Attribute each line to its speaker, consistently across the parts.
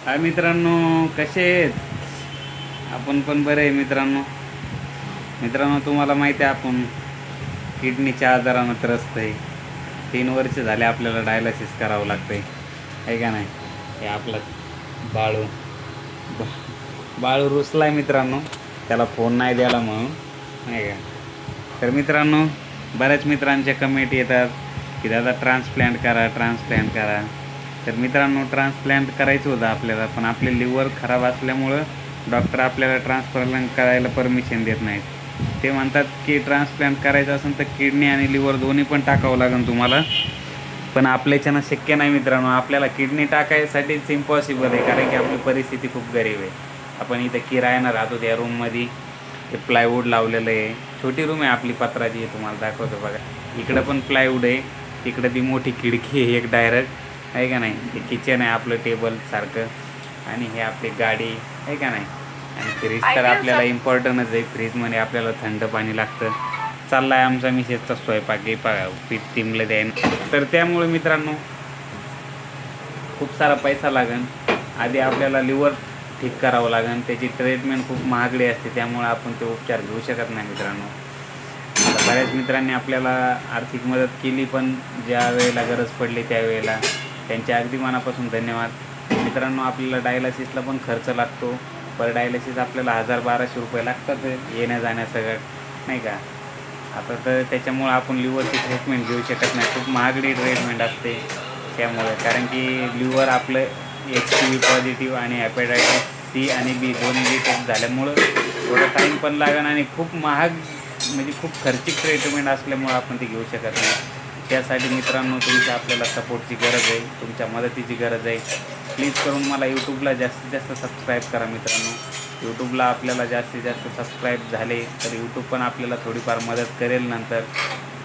Speaker 1: हाय मित्रांनो, कसे आहेत? आपण पण बरे आहे मित्रांनो. मित्रांनो, तुम्हाला माहिती आहे आपण किडनीच्या आजारानं त्रस्त आहे. 3 वर्ष झाले आपल्याला डायलिसिस करावं लागतंय, आहे का नाही? हे आपलं बाळू बाळू रुसलाय मित्रांनो, त्याला फोन नाही द्यायला म्हणून, नाही का? तर मित्रांनो, बऱ्याच मित्रांच्या कमेंट येतात की दादा ट्रान्सप्लांट करा, ट्रान्सप्लांट करा. तर मित्रांनो, ट्रान्सप्लांट करायचं होतं आपल्याला, पण आपले लिव्हर खराब असल्यामुळं डॉक्टर आपल्याला ट्रान्सप्लांट करायला परमिशन देत नाहीत. ते म्हणतात की ट्रान्सप्लांट करायचं असेल तर किडनी आणि लिव्हर दोन्ही पण टाकावं लागेल तुम्हाला. पण आपल्याच्यानं शक्य नाही मित्रांनो. आपल्याला किडनी टाकायसाठीच इम्पॉसिबल आहे, कारण की आपली परिस्थिती खूप गरीब आहे. आपण इथं किरायानं राहतो त्या रूममध्ये. ते प्लायवूड लावलेलं आहे. छोटी रूम आहे आपली, पत्राची आहे. तुम्हाला दाखवतो बघा. इकडं पण प्लायवूड आहे. तिकडं ती मोठी खिडकी आहे एक डायरेक्ट, आहे का नाही? ते किचन आहे आपलं टेबल सारखं, आणि हे आपली गाडी, आहे का नाही? आणि फ्रीज तर आपल्याला इम्पॉर्टंटच आहे. फ्रीजमध्ये आपल्याला थंड पाणी लागतं. चालला आहे आमचा मिसेसचा स्वयंपाक हे पीठ टिमलं द्यायला. तर त्यामुळे मित्रांनो खूप सारा पैसा लागेल. आधी आपल्याला लिव्हर ठीक करावं लागेल. त्याची ट्रीटमेंट खूप महागडी असते, त्यामुळे आपण ते उपचार घेऊ शकत नाही मित्रांनो. आता बऱ्याच मित्रांनी आपल्याला आर्थिक मदत केली, पण ज्या वेळेला गरज पडली त्यावेळेला त्यांच्या अगदी मनापासून धन्यवाद. मित्रांनो, आपल्याला डायलिसिसला पण खर्च लागतो. पर डायलिसिस आपल्याला 1000-1200 रुपये लागतात येण्या जाण्या सगळं, नाही का? आता तर त्याच्यामुळं आपण लिव्हरची ट्रीटमेंट घेऊ शकत नाही. खूप महागडी ट्रीटमेंट असते त्यामुळे, कारण की लिव्हर आपलं HPV पॉझिटिव्ह आणि हेपॅटायटिस C आणि B दोन्ही टेस्ट झाल्यामुळं थोडा टाईम पण लागेल, आणि खूप महाग म्हणजे खूप खर्चिक ट्रीटमेंट असल्यामुळं आपण ते घेऊ शकत नाही. त्यासाठी मित्रांनो, तुमच्या आपल्याला सपोर्टची गरज आहे, तुमच्या मदतीची गरज आहे. प्लीज करून मला यूट्यूबला जास्तीत जास्त सबस्क्राईब करा मित्रांनो. यूट्यूबला आपल्याला जास्तीत जास्त सबस्क्राईब झाले तर यूट्यूब पण आपल्याला थोडीफार मदत करेल नंतर,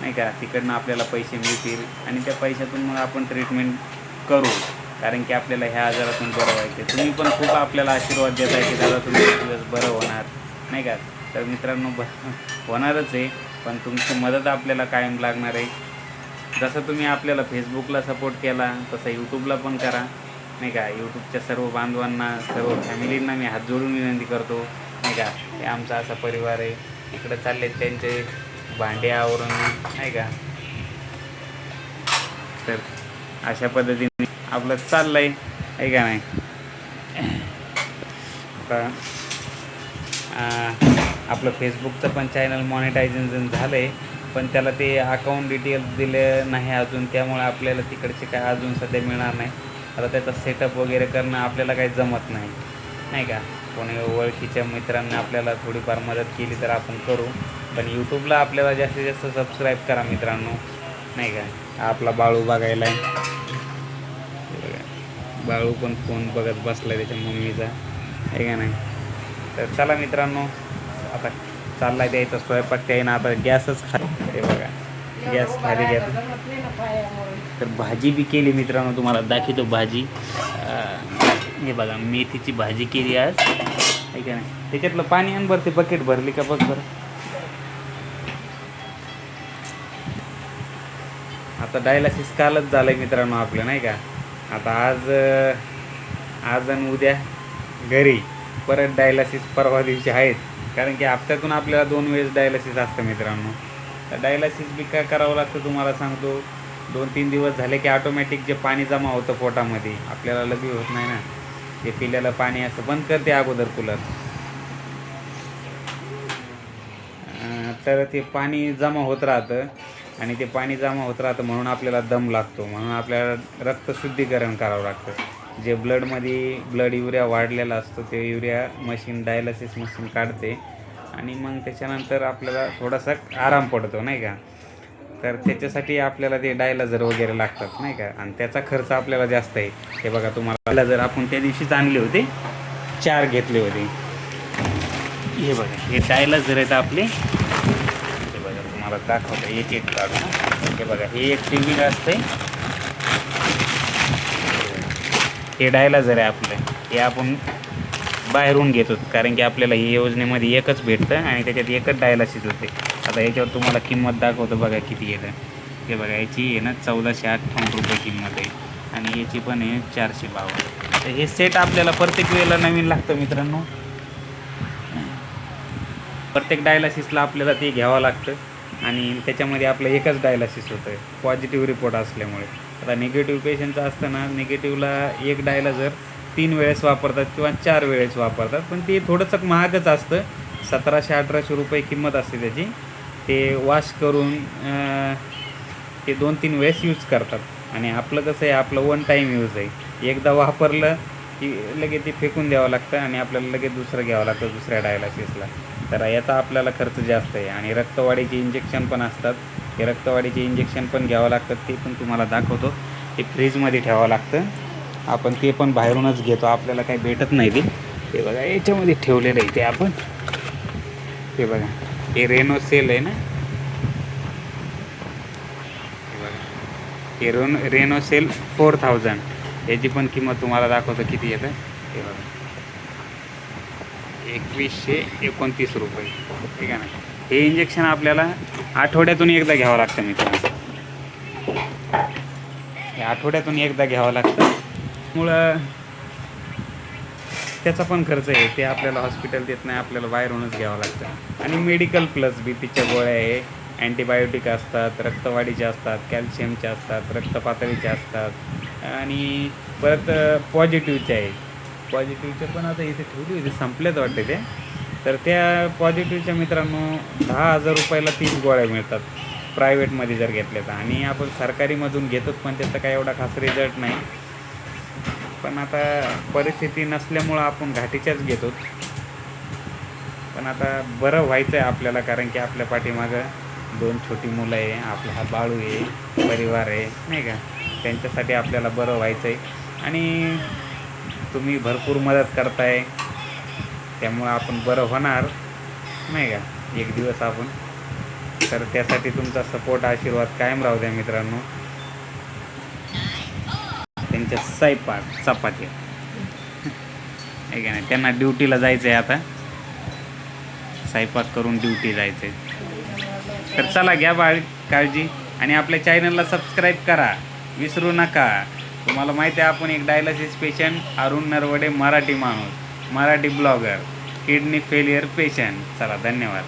Speaker 1: नाही का? तिकडनं आपल्याला पैसे मिळतील, आणि त्या पैशातून मग आपण ट्रीटमेंट करू, कारण की आपल्याला ह्या आजारातून बरं व्हायचं. तुम्ही पण खूप आपल्याला आशीर्वाद देत आहे की दादा तुम्ही एक दिवस बरं होणार, नाही का? तर मित्रांनो, होणारच आहे, पण तुमची मदत आपल्याला कायम लागणार आहे. जसं तुम्ही आपल्याला फेसबुकला सपोर्ट केला तसं यूट्यूबला पण करा, नाही का? यूट्यूबच्या सर्व बांधवांना, सर्व फॅमिलींना मी हात जोडून विनंती करतो, नाही का? हे आमचा असा परिवार आहे. इकडं चालले त्यांचे भांडे आवरून, नाही का? तर अशा पद्धतीने आपलं चाललं आहे का नाही? आता आपलं फेसबुकचं पण चॅनल मॉनिटायझेशन झालं आहे, पण त्याला ते अकाऊंट डिटेल्स दिले नाही अजून, त्यामुळे आपल्याला तिकडचे काय अजून सध्या मिळणार नाही. आता त्याचा सेटअप वगैरे करणं आपल्याला काही जमत नाही, नाही का? कोणी ओळखीच्या मित्रांनी आपल्याला थोडीफार मदत केली तर आपण करू, पण यूट्यूबला आपल्याला जास्तीत जास्त सबस्क्राईब करा मित्रांनो, नाही का? आपला बाळू बघायला आहे. बाळू पण फोन बघत बसला त्याच्या मम्मीचा, आहे का नाही? तर चला मित्रांनो, आता चालला आहे द्यायचा स्वयंपाक. त्यानं आता गॅसच हे बघा, गॅस खाली घ्या. तर भाजी बी केली मित्रांनो, तुम्हाला दाखवतो भाजी. हे बघा, मेथीची भाजी केली आज, आहे का नाही? त्याच्यातलं पाणी आण बरं, ते बकेट भरली का बघ बरं. आता डायलिसिस कालच झालं आहे मित्रांनो आपलं, नाही का? आता आज आणि उद्या घरी, परत डायलिसिस परवा दिवशी आहेत, कारण की हप्त्यातून आपल्याला 2 वेळेस डायलिसिस असतं मित्रांनो. तर डायलिसिस बी काय करावं लागतं तुम्हाला सांगतो. 2-3 दिवस झाले की ऑटोमॅटिक जे पाणी जमा होतं पोटामध्ये, आपल्याला लगे होत नाही ना, ते पिलेलं पाणी असं बंद करते अगोदर कूलर. तर ते पाणी जमा होत राहतं, आणि ते पाणी जमा होत राहतं म्हणून आपल्याला दम लागतो, म्हणून आपल्याला रक्तशुद्धीकरण करावं लागतं. जे ब्लड युरिया वाढलेला असतो ते युरिया मशीन, डायलिसिस मशीन काढते, आणि मग त्याच्यानंतर आपल्याला थोडासा आराम पडतो, नाही का? तर त्याच्यासाठी आपल्याला ते डायलायझर वगैरे लागतात, नाही का? आणि त्याचा खर्च आपल्याला जास्त आहे. हे बघा, तुम्हाला डायलायझर आपण त्या दिवशीच आणले होते, 4 घेतले होते. हे बघा, हे डायलायझर आहेत आपले. हे बघा, तुम्हाला दाखवतं एक एक काढून. हे बघा, हे एक टीव्ही असते, हे डायलायझर आहे आपलं. हे आपण बाहेरून घेतो, कारण की आपल्याला ही योजनेमध्ये एकच भेटतं, आणि त्याच्यात एकच डायलिसिस होते. आता याच्यावर तुम्हाला किंमत दाखवतो बघा किती येतं. हे बघा, याची आहे ना 1458 रुपये किंमत आहे. आणि याची पण आहे 452. तर हे सेट आपल्याला प्रत्येक वेळेला नवीन लागतं मित्रांनो. प्रत्येक डायलासिसला आपल्याला ते घ्यावं लागतं आणि त्याच्यामध्ये आपलं एकच डायलासिस होतं आहे पॉझिटिव्ह रिपोर्ट असल्यामुळे. आता निगेटिव्ह पेशंटचं असतं ना, निगेटिव्हला एक डायला जर 3 वेळेस वापरतात किंवा 4 वेळेस वापरतात, पण ते थोडंसं महागच असतं. 1700-1800 रुपये किंमत असते त्याची. ते वॉश करून ते 2-3 वेळेस यूज करतात आणि आपलं कसं आहे, आपलं वन टाईम यूज आहे. एकदा वापरलं की लगेच ते फेकून द्यावं लागतं आणि आपल्याला लगेच दुसरं घ्यावं लागतं दुसऱ्या डायलासिसला. तर याचा आपल्याला खर्च जास्त आहे आणि रक्तवाढीचे इंजेक्शन पण असतात. ते रक्तवाढीचे इंजेक्शन पण घ्यावं लागतात, ते पण तुम्हाला दाखवतो. ते फ्रीजमध्ये ठेवावं लागतं. आपण ते पण बाहेरूनच घेतो, आपल्याला काही भेटत नाही ते. ते बघा याच्यामध्ये ठेवलेलं आहे ते आपण. ते बघा हे रेनोसेल आहे ना, हे बघा हे रेनोसेल 4000. याची पण किंमत तुम्हाला दाखवतो किती येतं. हे बघा 2129 रुपये. ठीक आहे ना. हे इंजेक्शन आपल्याला आठवड्यातून एकदा घ्यावं लागतं मित्रांनो. हे आठवड्यातून एकदा घ्यावं लागतं. मुळं त्याचा पण खर्च आहे, ते आपल्याला हॉस्पिटल देत नाही, आपल्याला बाहेरूनच घ्यावं लागतं. आणि मेडिकल प्लस बीपीच्या गोळ्या आहे, अँटीबायोटिक असतात, रक्तवाढीच्या असतात, कॅल्शियमच्या असतात, रक्तपातळीच्या असतात आणि परत पॉझिटिव्हच्या आहे. पॉझिटिव्हच्या पण आता इथे ठेवली होती, संपल्यात वाटते ते. तर त्या पॉझिटिव्हच्या मित्रांनो 10,000 रुपयाला 30 गोळ्या मिळतात प्रायव्हेटमध्ये जर घेतल्या तर. आणि आपण सरकारीमधून घेतो पण त्याचा काही एवढा खास रिझल्ट नाही. पण आता परिस्थिती नसल्यामुळं आपण घाटीच्याच घेतो. पण आता बरं व्हायचं आहे आपल्याला, कारण की आपल्या पाठीमागं 2 छोटी मुलं आहे, आपला हा बाळू आहे, परिवार आहे नाही का. त्यांच्यासाठी आपल्याला बरं व्हायचं आहे आणि तुम्ही भरपूर मदत करताय, त्यामुळं आपण बरं होणार नाही का एक दिवस आपण. तर त्यासाठी तुमचा सपोर्ट आशीर्वाद कायम राहू द्या मित्रांनो. त्यांच्या स्वयंपाक चपात्या आहे का नाही, त्यांना ड्युटीला जायचं आहे आता, स्वयंपाक करून ड्युटी जायचं आहे. तर चला घ्या काळजी आणि आपल्या चॅनलला सबस्क्राईब करा, विसरू नका. तुम्हाला माहिती आहे आपण एक डायलिसिस पेशंट, अरुण नरवडे, मराठी माणूस, Marathi blogger, kidney failure patient. चला धन्यवाद.